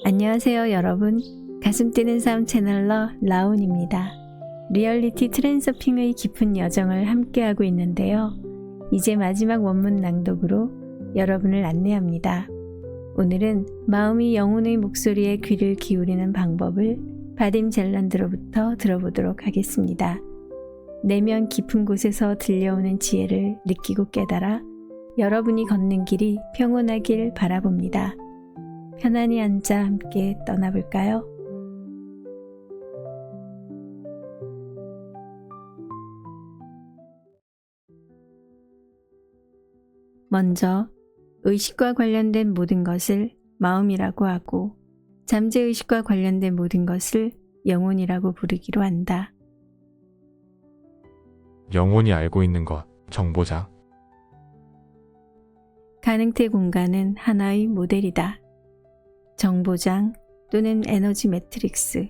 안녕하세요 여러분. 가슴 뛰는 삶 채널러 라온입니다. 리얼리티 트랜서핑의 깊은 여정을 함께하고 있는데요. 이제 마지막 원문 낭독으로 여러분을 안내합니다. 오늘은 마음이 영혼의 목소리에 귀를 기울이는 방법을 바딤 젤란드로부터 들어보도록 하겠습니다. 내면 깊은 곳에서 들려오는 지혜를 느끼고 깨달아 여러분이 걷는 길이 평온하길 바라봅니다. 편안히 앉아 함께 떠나볼까요? 먼저 의식과 관련된 모든 것을 마음이라고 하고 잠재의식과 관련된 모든 것을 영혼이라고 부르기로 한다. 영혼이 알고 있는 것, 정보장. 가능태 공간은 하나의 모델이다. 정보장 또는 에너지 매트릭스,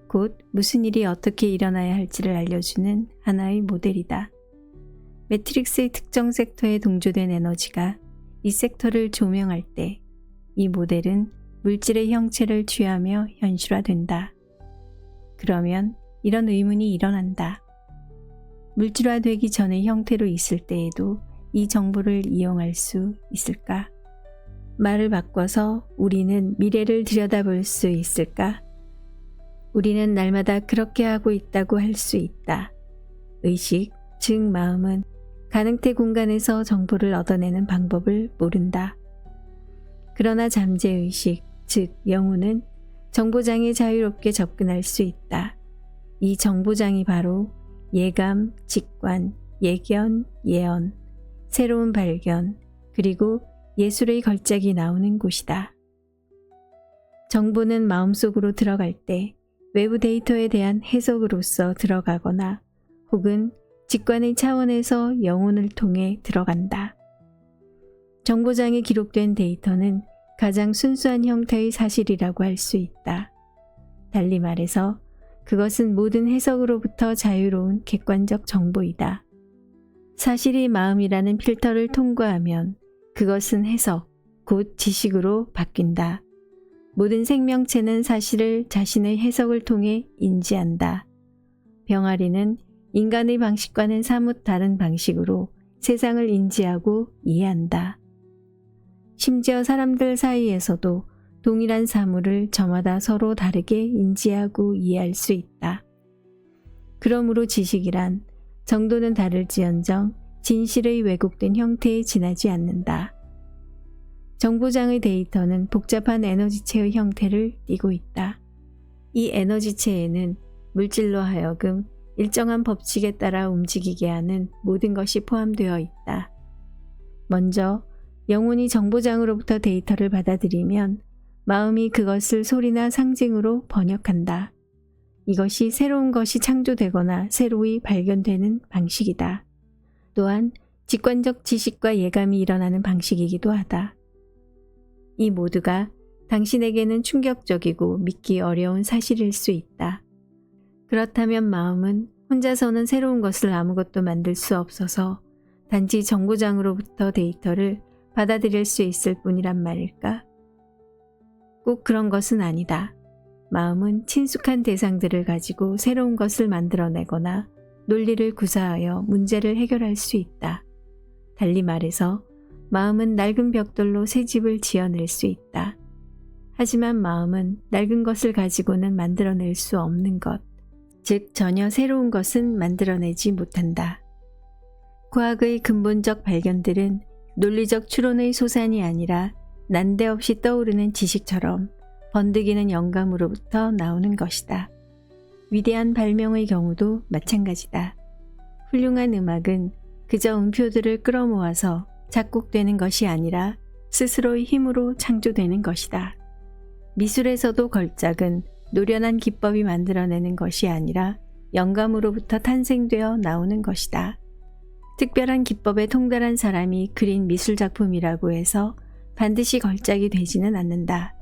곧 무슨 일이 어떻게 일어나야 할지를 알려주는 하나의 모델이다. 매트릭스의 특정 섹터에 동조된 에너지가 이 섹터를 조명할 때 이 모델은 물질의 형체를 취하며 현실화된다. 그러면 이런 의문이 일어난다. 물질화되기 전의 형태로 있을 때에도 이 정보를 이용할 수 있을까? 말을 바꿔서 우리는 미래를 들여다볼 수 있을까? 우리는 날마다 그렇게 하고 있다고 할 수 있다. 의식, 즉 마음은 가능태 공간에서 정보를 얻어내는 방법을 모른다. 그러나 잠재의식, 즉 영혼은 정보장에 자유롭게 접근할 수 있다. 이 정보장이 바로 예감, 직관, 예견, 예언, 새로운 발견, 그리고 예술의 걸작이 나오는 곳이다. 정보는 마음속으로 들어갈 때 외부 데이터에 대한 해석으로서 들어가거나 혹은 직관의 차원에서 영혼을 통해 들어간다. 정보장에 기록된 데이터는 가장 순수한 형태의 사실이라고 할 수 있다. 달리 말해서 그것은 모든 해석으로부터 자유로운 객관적 정보이다. 사실이 마음이라는 필터를 통과하면 그것은 해석, 곧 지식으로 바뀐다. 모든 생명체는 사실을 자신의 해석을 통해 인지한다. 병아리는 인간의 방식과는 사뭇 다른 방식으로 세상을 인지하고 이해한다. 심지어 사람들 사이에서도 동일한 사물을 저마다 서로 다르게 인지하고 이해할 수 있다. 그러므로 지식이란 정도는 다를지언정 진실의 왜곡된 형태에 지나지 않는다. 정보장의 데이터는 복잡한 에너지체의 형태를 띠고 있다. 이 에너지체에는 물질로 하여금 일정한 법칙에 따라 움직이게 하는 모든 것이 포함되어 있다. 먼저 영혼이 정보장으로부터 데이터를 받아들이면 마음이 그것을 소리나 상징으로 번역한다. 이것이 새로운 것이 창조되거나 새로이 발견되는 방식이다. 또한 직관적 지식과 예감이 일어나는 방식이기도 하다. 이 모두가 당신에게는 충격적이고 믿기 어려운 사실일 수 있다. 그렇다면 마음은 혼자서는 새로운 것을 아무것도 만들 수 없어서 단지 정보장으로부터 데이터를 받아들일 수 있을 뿐이란 말일까? 꼭 그런 것은 아니다. 마음은 친숙한 대상들을 가지고 새로운 것을 만들어내거나 논리를 구사하여 문제를 해결할 수 있다. 달리 말해서 마음은 낡은 벽돌로 새 집을 지어낼 수 있다. 하지만 마음은 낡은 것을 가지고는 만들어낼 수 없는 것, 즉 전혀 새로운 것은 만들어내지 못한다. 과학의 근본적 발견들은 논리적 추론의 소산이 아니라 난데없이 떠오르는 지식처럼 번득이는 영감으로부터 나오는 것이다. 위대한 발명의 경우도 마찬가지다. 훌륭한 음악은 그저 음표들을 끌어모아서 작곡되는 것이 아니라 스스로의 힘으로 창조되는 것이다. 미술에서도 걸작은 노련한 기법이 만들어내는 것이 아니라 영감으로부터 탄생되어 나오는 것이다. 특별한 기법에 통달한 사람이 그린 미술작품이라고 해서 반드시 걸작이 되지는 않는다.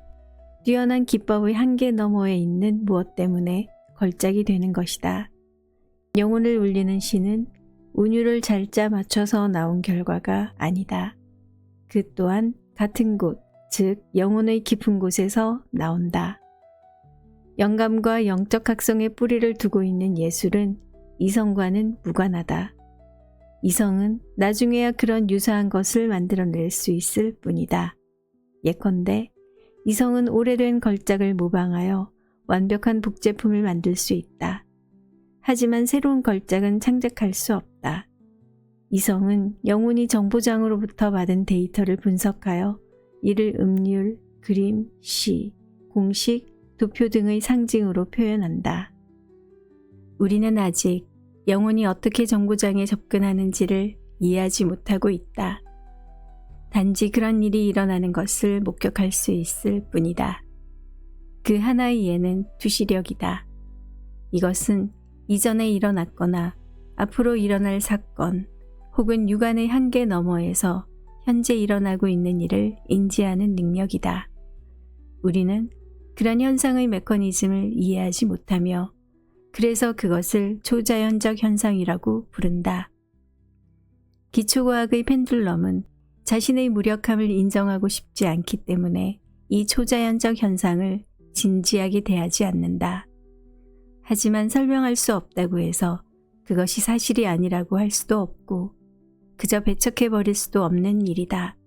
뛰어난 기법의 한계 너머에 있는 무엇 때문에 걸작이 되는 것이다. 영혼을 울리는 시는 운율을 잘짜 맞춰서 나온 결과가 아니다. 그 또한 같은 곳, 즉 영혼의 깊은 곳에서 나온다. 영감과 영적 각성의 뿌리를 두고 있는 예술은 이성과는 무관하다. 이성은 나중에야 그런 유사한 것을 만들어낼 수 있을 뿐이다. 예컨대 이성은 오래된 걸작을 모방하여 완벽한 복제품을 만들 수 있다. 하지만 새로운 걸작은 창작할 수 없다. 이성은 영혼이 정보장으로부터 받은 데이터를 분석하여 이를 음률, 그림, 시, 공식, 도표 등의 상징으로 표현한다. 우리는 아직 영혼이 어떻게 정보장에 접근하는지를 이해하지 못하고 있다. 단지 그런 일이 일어나는 것을 목격할 수 있을 뿐이다. 그 하나의 예는 투시력이다. 이것은 이전에 일어났거나 앞으로 일어날 사건 혹은 육안의 한계 너머에서 현재 일어나고 있는 일을 인지하는 능력이다. 우리는 그런 현상의 메커니즘을 이해하지 못하며 그래서 그것을 초자연적 현상이라고 부른다. 기초과학의 펜듈럼은 자신의 무력함을 인정하고 싶지 않기 때문에 이 초자연적 현상을 진지하게 대하지 않는다. 하지만 설명할 수 없다고 해서 그것이 사실이 아니라고 할 수도 없고 그저 배척해버릴 수도 없는 일이다.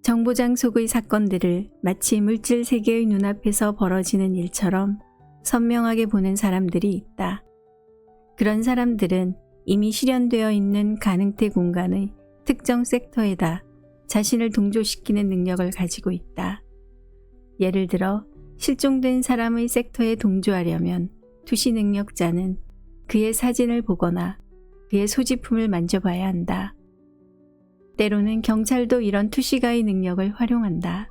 정보장 속의 사건들을 마치 물질 세계의 눈앞에서 벌어지는 일처럼 선명하게 보는 사람들이 있다. 그런 사람들은 이미 실현되어 있는 가능태 공간의 특정 섹터에다 자신을 동조시키는 능력을 가지고 있다. 예를 들어 실종된 사람의 섹터에 동조하려면 투시 능력자는 그의 사진을 보거나 그의 소지품을 만져봐야 한다. 때로는 경찰도 이런 투시가의 능력을 활용한다.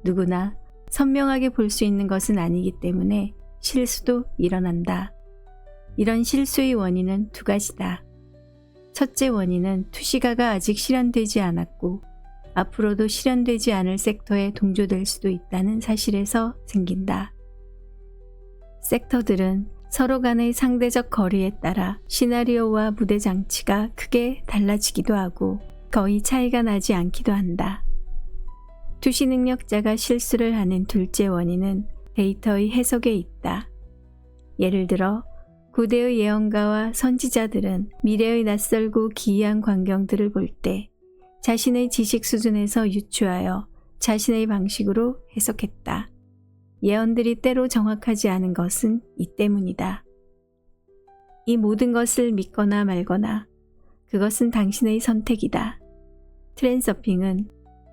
누구나 선명하게 볼 수 있는 것은 아니기 때문에 실수도 일어난다. 이런 실수의 원인은 두 가지다. 첫째 원인은 투시가가 아직 실현되지 않았고 앞으로도 실현되지 않을 섹터에 동조될 수도 있다는 사실에서 생긴다. 섹터들은 서로 간의 상대적 거리에 따라 시나리오와 무대 장치가 크게 달라지기도 하고 거의 차이가 나지 않기도 한다. 투시 능력자가 실수를 하는 둘째 원인은 데이터의 해석에 있다. 예를 들어 고대의 예언가와 선지자들은 미래의 낯설고 기이한 광경들을 볼 때 자신의 지식 수준에서 유추하여 자신의 방식으로 해석했다. 예언들이 때로 정확하지 않은 것은 이 때문이다. 이 모든 것을 믿거나 말거나 그것은 당신의 선택이다. 트랜서핑은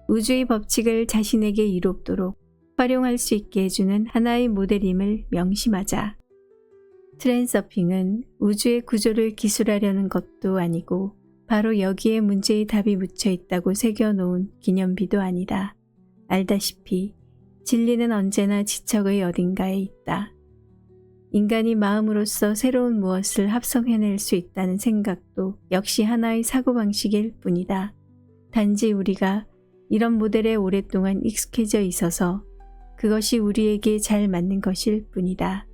우주의 법칙을 자신에게 이롭도록 활용할 수 있게 해주는 하나의 모델임을 명심하자. 트랜서핑은 우주의 구조를 기술하려는 것도 아니고 바로 여기에 문제의 답이 묻혀 있다고 새겨놓은 기념비도 아니다. 알다시피 진리는 언제나 지척의 어딘가에 있다. 인간이 마음으로써 새로운 무엇을 합성해낼 수 있다는 생각도 역시 하나의 사고방식일 뿐이다. 단지 우리가 이런 모델에 오랫동안 익숙해져 있어서 그것이 우리에게 잘 맞는 것일 뿐이다.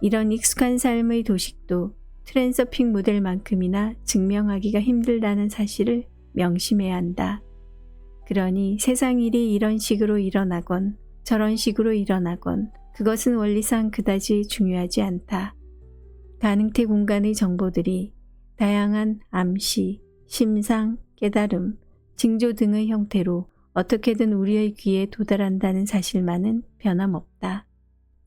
이런 익숙한 삶의 도식도 트랜서핑 모델만큼이나 증명하기가 힘들다는 사실을 명심해야 한다. 그러니 세상 일이 이런 식으로 일어나건 저런 식으로 일어나건 그것은 원리상 그다지 중요하지 않다. 가능태 공간의 정보들이 다양한 암시, 심상, 깨달음, 징조 등의 형태로 어떻게든 우리의 귀에 도달한다는 사실만은 변함없다.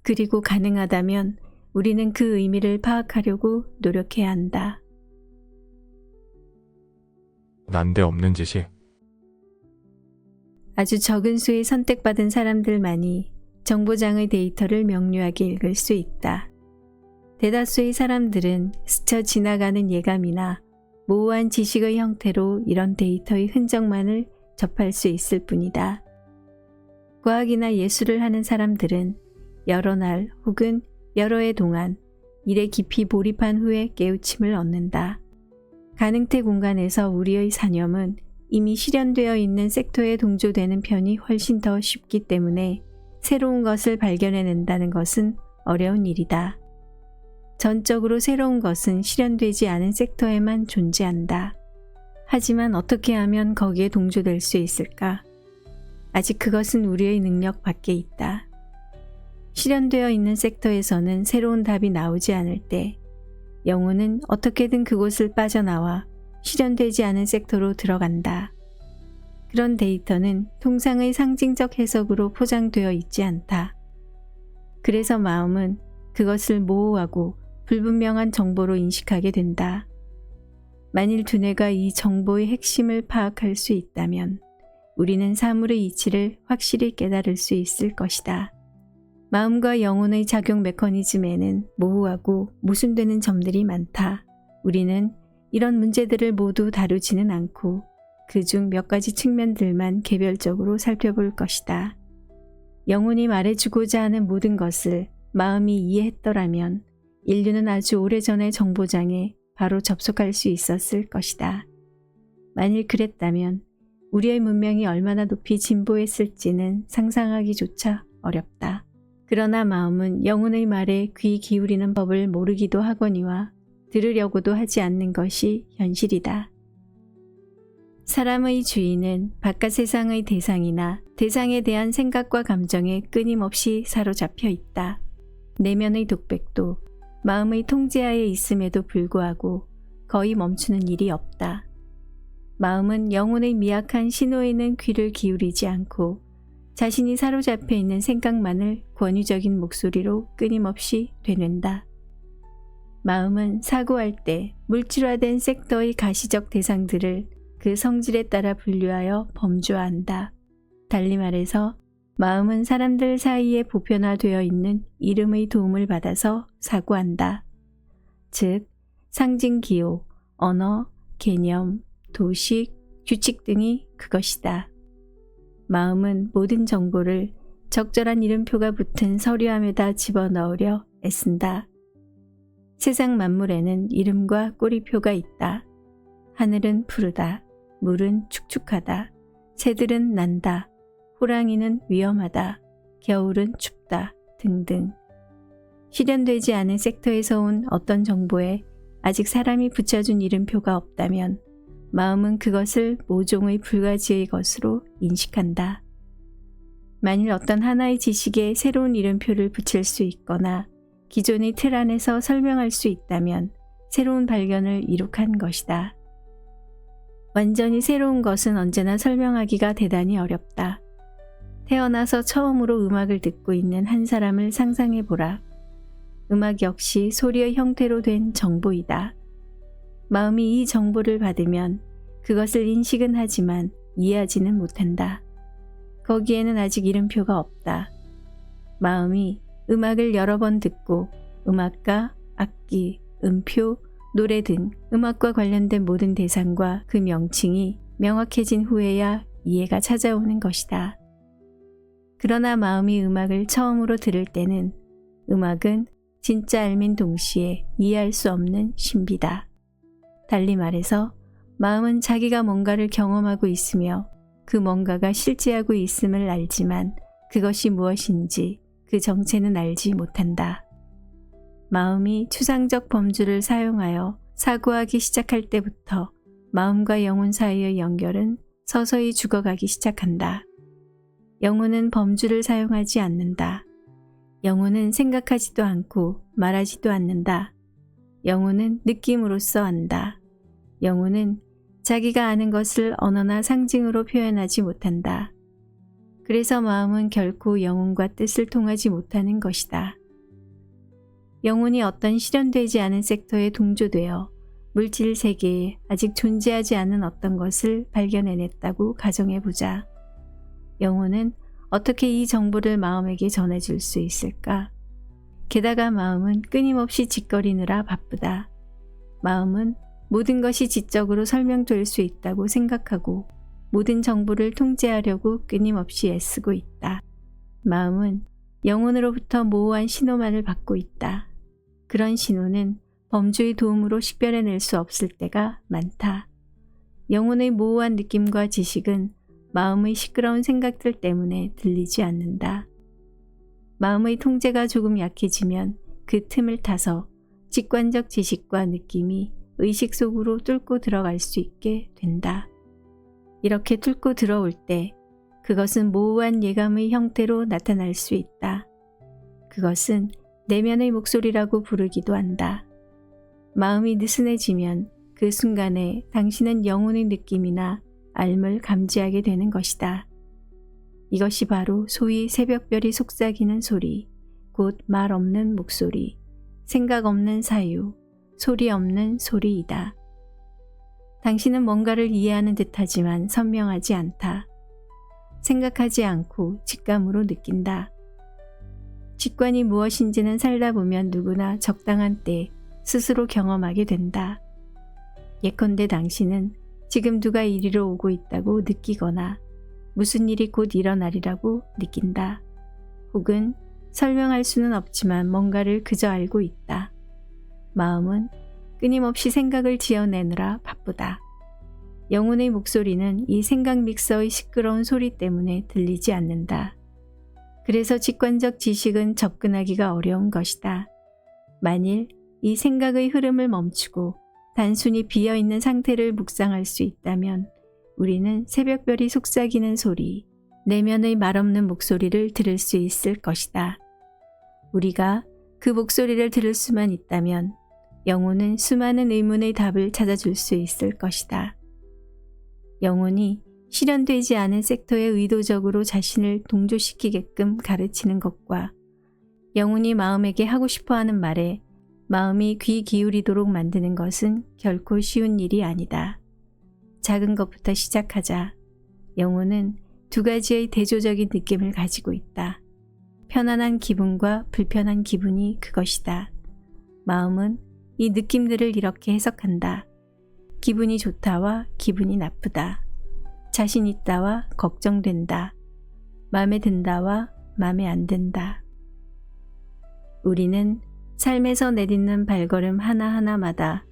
그리고 가능하다면 우리는 그 의미를 파악하려고 노력해야 한다. 난데없는 지식. 아주 적은 수의 선택받은 사람들만이 정보장의 데이터를 명료하게 읽을 수 있다. 대다수의 사람들은 스쳐 지나가는 예감이나 모호한 지식의 형태로 이런 데이터의 흔적만을 접할 수 있을 뿐이다. 과학이나 예술을 하는 사람들은 여러 날 혹은 여러 해 동안 일에 깊이 몰입한 후에 깨우침을 얻는다. 가능태 공간에서 우리의 사념은 이미 실현되어 있는 섹터에 동조되는 편이 훨씬 더 쉽기 때문에 새로운 것을 발견해낸다는 것은 어려운 일이다. 전적으로 새로운 것은 실현되지 않은 섹터에만 존재한다. 하지만 어떻게 하면 거기에 동조될 수 있을까? 아직 그것은 우리의 능력 밖에 있다. 실현되어 있는 섹터에서는 새로운 답이 나오지 않을 때 영혼은 어떻게든 그곳을 빠져나와 실현되지 않은 섹터로 들어간다. 그런 데이터는 통상의 상징적 해석으로 포장되어 있지 않다. 그래서 마음은 그것을 모호하고 불분명한 정보로 인식하게 된다. 만일 두뇌가 이 정보의 핵심을 파악할 수 있다면 우리는 사물의 이치를 확실히 깨달을 수 있을 것이다. 마음과 영혼의 작용 메커니즘에는 모호하고 모순되는 점들이 많다. 우리는 이런 문제들을 모두 다루지는 않고 그중 몇 가지 측면들만 개별적으로 살펴볼 것이다. 영혼이 말해주고자 하는 모든 것을 마음이 이해했더라면 인류는 아주 오래전의 정보장에 바로 접속할 수 있었을 것이다. 만일 그랬다면 우리의 문명이 얼마나 높이 진보했을지는 상상하기조차 어렵다. 그러나 마음은 영혼의 말에 귀 기울이는 법을 모르기도 하거니와 들으려고도 하지 않는 것이 현실이다. 사람의 주인은 바깥 세상의 대상이나 대상에 대한 생각과 감정에 끊임없이 사로잡혀 있다. 내면의 독백도 마음의 통제하에 있음에도 불구하고 거의 멈추는 일이 없다. 마음은 영혼의 미약한 신호에는 귀를 기울이지 않고 자신이 사로잡혀 있는 생각만을 권위적인 목소리로 끊임없이 되낸다. 마음은 사고할 때 물질화된 섹터의 가시적 대상들을 그 성질에 따라 분류하여 범주화한다. 달리 말해서 마음은 사람들 사이에 보편화되어 있는 이름의 도움을 받아서 사고한다. 즉, 상징 기호, 언어, 개념, 도식, 규칙 등이 그것이다. 마음은 모든 정보를 적절한 이름표가 붙은 서류함에다 집어넣으려 애쓴다. 세상 만물에는 이름과 꼬리표가 있다. 하늘은 푸르다. 물은 축축하다. 새들은 난다. 호랑이는 위험하다. 겨울은 춥다. 등등. 실현되지 않은 섹터에서 온 어떤 정보에 아직 사람이 붙여준 이름표가 없다면 마음은 그것을 모종의 불가지의 것으로 인식한다. 만일 어떤 하나의 지식에 새로운 이름표를 붙일 수 있거나 기존의 틀 안에서 설명할 수 있다면 새로운 발견을 이룩한 것이다. 완전히 새로운 것은 언제나 설명하기가 대단히 어렵다. 태어나서 처음으로 음악을 듣고 있는 한 사람을 상상해보라. 음악 역시 소리의 형태로 된 정보이다. 마음이 이 정보를 받으면 그것을 인식은 하지만 이해하지는 못한다. 거기에는 아직 이름표가 없다. 마음이 음악을 여러 번 듣고 음악가, 악기, 음표, 노래 등 음악과 관련된 모든 대상과 그 명칭이 명확해진 후에야 이해가 찾아오는 것이다. 그러나 마음이 음악을 처음으로 들을 때는 음악은 진짜 알민 동시에 이해할 수 없는 신비다. 달리 말해서 마음은 자기가 뭔가를 경험하고 있으며 그 뭔가가 실제하고 있음을 알지만 그것이 무엇인지 그 정체는 알지 못한다. 마음이 추상적 범주를 사용하여 사고하기 시작할 때부터 마음과 영혼 사이의 연결은 서서히 죽어가기 시작한다. 영혼은 범주를 사용하지 않는다. 영혼은 생각하지도 않고 말하지도 않는다. 영혼은 느낌으로써 안다. 영혼은 자기가 아는 것을 언어나 상징으로 표현하지 못한다. 그래서 마음은 결코 영혼과 뜻을 통하지 못하는 것이다. 영혼이 어떤 실현되지 않은 섹터에 동조되어 물질 세계에 아직 존재하지 않은 어떤 것을 발견해냈다고 가정해보자. 영혼은 어떻게 이 정보를 마음에게 전해줄 수 있을까? 게다가 마음은 끊임없이 짓거리느라 바쁘다. 마음은 모든 것이 지적으로 설명될 수 있다고 생각하고 모든 정보를 통제하려고 끊임없이 애쓰고 있다. 마음은 영혼으로부터 모호한 신호만을 받고 있다. 그런 신호는 범주의 도움으로 식별해낼 수 없을 때가 많다. 영혼의 모호한 느낌과 지식은 마음의 시끄러운 생각들 때문에 들리지 않는다. 마음의 통제가 조금 약해지면 그 틈을 타서 직관적 지식과 느낌이 의식 속으로 뚫고 들어갈 수 있게 된다. 이렇게 뚫고 들어올 때 그것은 모호한 예감의 형태로 나타날 수 있다. 그것은 내면의 목소리라고 부르기도 한다. 마음이 느슨해지면 그 순간에 당신은 영혼의 느낌이나 알을 감지하게 되는 것이다. 이것이 바로 소위 새벽별이 속삭이는 소리, 곧 말 없는 목소리, 생각 없는 사유, 소리 없는 소리이다. 당신은 뭔가를 이해하는 듯하지만 선명하지 않다. 생각하지 않고 직감으로 느낀다. 직관이 무엇인지는 살다 보면 누구나 적당한 때 스스로 경험하게 된다. 예컨대 당신은 지금 누가 이리로 오고 있다고 느끼거나 무슨 일이 곧 일어나리라고 느낀다. 혹은 설명할 수는 없지만 뭔가를 그저 알고 있다. 마음은 끊임없이 생각을 지어내느라 바쁘다. 영혼의 목소리는 이 생각 믹서의 시끄러운 소리 때문에 들리지 않는다. 그래서 직관적 지식은 접근하기가 어려운 것이다. 만일 이 생각의 흐름을 멈추고 단순히 비어있는 상태를 묵상할 수 있다면 우리는 새벽별이 속삭이는 소리, 내면의 말없는 목소리를 들을 수 있을 것이다. 우리가 그 목소리를 들을 수만 있다면 영혼은 수많은 의문의 답을 찾아줄 수 있을 것이다. 영혼이 실현되지 않은 섹터에 의도적으로 자신을 동조시키게끔 가르치는 것과 영혼이 마음에게 하고 싶어하는 말에 마음이 귀 기울이도록 만드는 것은 결코 쉬운 일이 아니다. 작은 것부터 시작하자. 영혼은 두 가지의 대조적인 느낌을 가지고 있다. 편안한 기분과 불편한 기분이 그것이다. 마음은 이 느낌들을 이렇게 해석한다. 기분이 좋다와 기분이 나쁘다. 자신 있다와 걱정된다. 마음에 든다와 마음에 안 든다. 우리는 삶에서 내딛는 발걸음 하나하나마다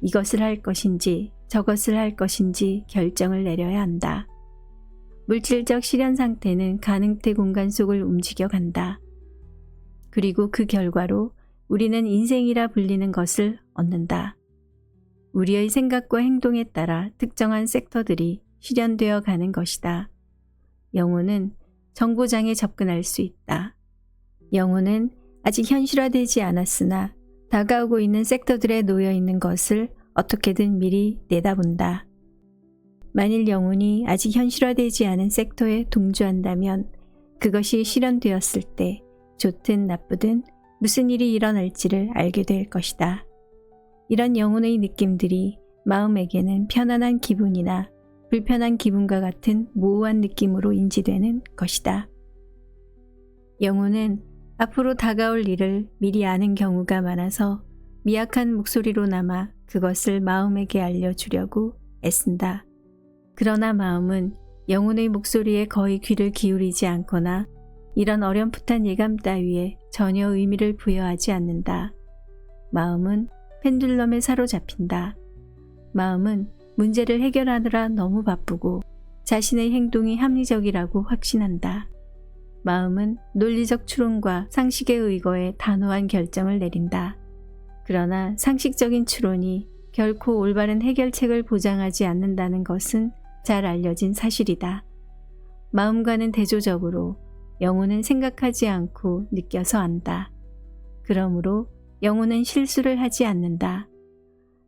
이것을 할 것인지 저것을 할 것인지 결정을 내려야 한다. 물질적 실현 상태는 가능태 공간 속을 움직여 간다. 그리고 그 결과로 우리는 인생이라 불리는 것을 얻는다. 우리의 생각과 행동에 따라 특정한 섹터들이 실현되어 가는 것이다. 영혼은 정보장에 접근할 수 있다. 영혼은 아직 현실화되지 않았으나 다가오고 있는 섹터들에 놓여 있는 것을 어떻게든 미리 내다본다. 만일 영혼이 아직 현실화되지 않은 섹터에 동조한다면 그것이 실현되었을 때 좋든 나쁘든 무슨 일이 일어날지를 알게 될 것이다. 이런 영혼의 느낌들이 마음에게는 편안한 기분이나 불편한 기분과 같은 모호한 느낌으로 인지되는 것이다. 영혼은 앞으로 다가올 일을 미리 아는 경우가 많아서 미약한 목소리로나마 그것을 마음에게 알려주려고 애쓴다. 그러나 마음은 영혼의 목소리에 거의 귀를 기울이지 않거나 이런 어렴풋한 예감 따위에 전혀 의미를 부여하지 않는다. 마음은 펜듈럼에 사로잡힌다. 마음은 문제를 해결하느라 너무 바쁘고 자신의 행동이 합리적이라고 확신한다. 마음은 논리적 추론과 상식에 의거해 단호한 결정을 내린다. 그러나 상식적인 추론이 결코 올바른 해결책을 보장하지 않는다는 것은 잘 알려진 사실이다. 마음과는 대조적으로 영혼은 생각하지 않고 느껴서 안다. 그러므로 영혼은 실수를 하지 않는다.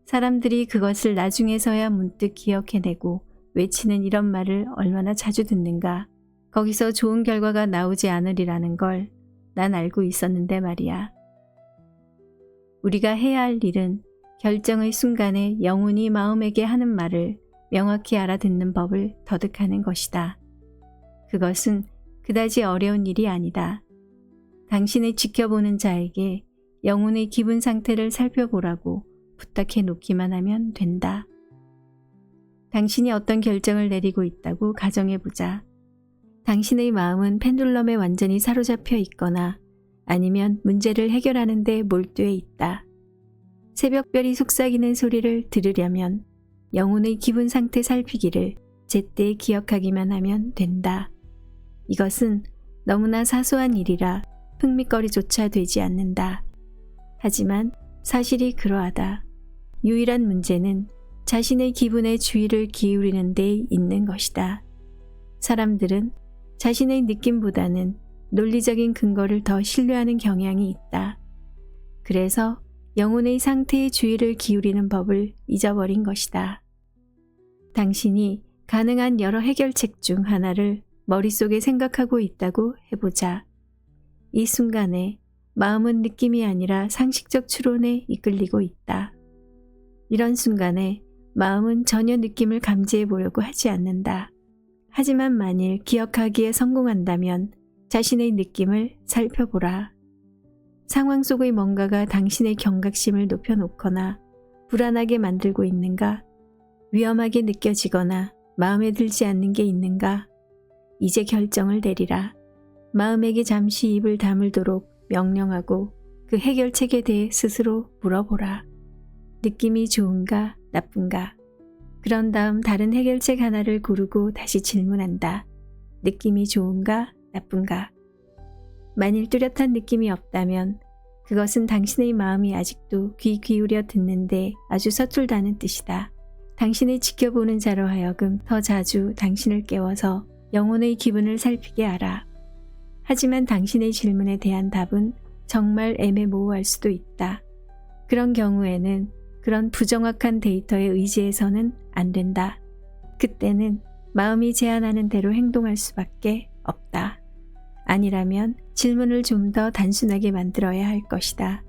사람들이 그것을 나중에서야 문득 기억해내고 외치는 이런 말을 얼마나 자주 듣는가. 거기서 좋은 결과가 나오지 않으리라는 걸 난 알고 있었는데 말이야. 우리가 해야 할 일은 결정의 순간에 영혼이 마음에게 하는 말을 명확히 알아듣는 법을 터득하는 것이다. 그것은 그다지 어려운 일이 아니다. 당신의 지켜보는 자에게 영혼의 기분 상태를 살펴보라고 부탁해 놓기만 하면 된다. 당신이 어떤 결정을 내리고 있다고 가정해보자. 당신의 마음은 펜듈럼에 완전히 사로잡혀 있거나 아니면 문제를 해결하는 데 몰두해 있다. 새벽별이 속삭이는 소리를 들으려면 영혼의 기분 상태 살피기를 제때 기억하기만 하면 된다. 이것은 너무나 사소한 일이라 흥미거리조차 되지 않는다. 하지만 사실이 그러하다. 유일한 문제는 자신의 기분에 주의를 기울이는 데 있는 것이다. 사람들은 자신의 느낌보다는 논리적인 근거를 더 신뢰하는 경향이 있다. 그래서 영혼의 상태에 주의를 기울이는 법을 잊어버린 것이다. 당신이 가능한 여러 해결책 중 하나를 머릿속에 생각하고 있다고 해보자. 이 순간에 마음은 느낌이 아니라 상식적 추론에 이끌리고 있다. 이런 순간에 마음은 전혀 느낌을 감지해 보려고 하지 않는다. 하지만 만일 기억하기에 성공한다면 자신의 느낌을 살펴보라. 상황 속의 뭔가가 당신의 경각심을 높여놓거나 불안하게 만들고 있는가? 위험하게 느껴지거나 마음에 들지 않는 게 있는가? 이제 결정을 내리라. 마음에게 잠시 입을 다물도록 명령하고 그 해결책에 대해 스스로 물어보라. 느낌이 좋은가, 나쁜가? 그런 다음 다른 해결책 하나를 고르고 다시 질문한다. 느낌이 좋은가, 나쁜가? 만일 뚜렷한 느낌이 없다면 그것은 당신의 마음이 아직도 귀 기울여 듣는데 아주 서툴다는 뜻이다. 당신을 지켜보는 자로 하여금 더 자주 당신을 깨워서 영혼의 기분을 살피게 하라. 하지만 당신의 질문에 대한 답은 정말 애매모호할 수도 있다. 그런 경우에는 그런 부정확한 데이터에 의지해서는 안 된다. 그때는 마음이 제안하는 대로 행동할 수밖에 없다. 아니라면 질문을 좀 더 단순하게 만들어야 할 것이다.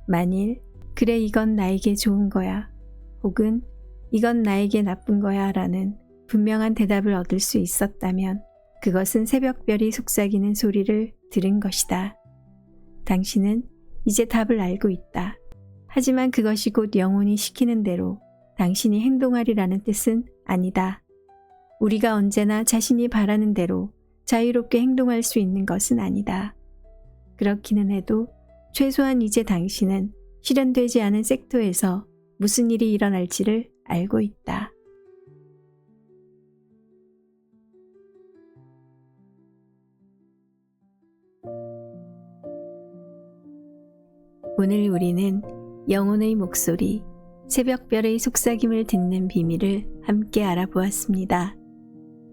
만일 그래 이건 나에게 좋은 거야 혹은 이건 나에게 나쁜 거야 라는 분명한 대답을 얻을 수 있었다면 그것은 새벽별이 속삭이는 소리를 들은 것이다. 당신은 이제 답을 알고 있다. 하지만 그것이 곧 영혼이 시키는 대로 당신이 행동하리라는 뜻은 아니다. 우리가 언제나 자신이 바라는 대로 자유롭게 행동할 수 있는 것은 아니다. 그렇기는 해도 최소한 이제 당신은 실현되지 않은 섹터에서 무슨 일이 일어날지를 알고 있다. 오늘 우리는 영혼의 목소리, 새벽별의 속삭임을 듣는 비밀을 함께 알아보았습니다.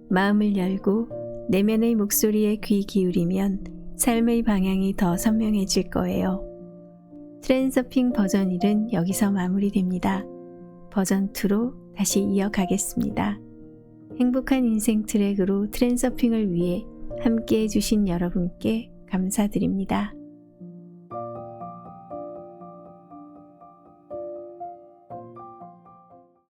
마음을 열고 내면의 목소리에 귀 기울이면 삶의 방향이 더 선명해질 거예요. 트랜서핑 버전 1은 여기서 마무리됩니다. 버전 2로 다시 이어가겠습니다. 행복한 인생 트랙으로 트랜서핑을 위해 함께 해주신 여러분께 감사드립니다.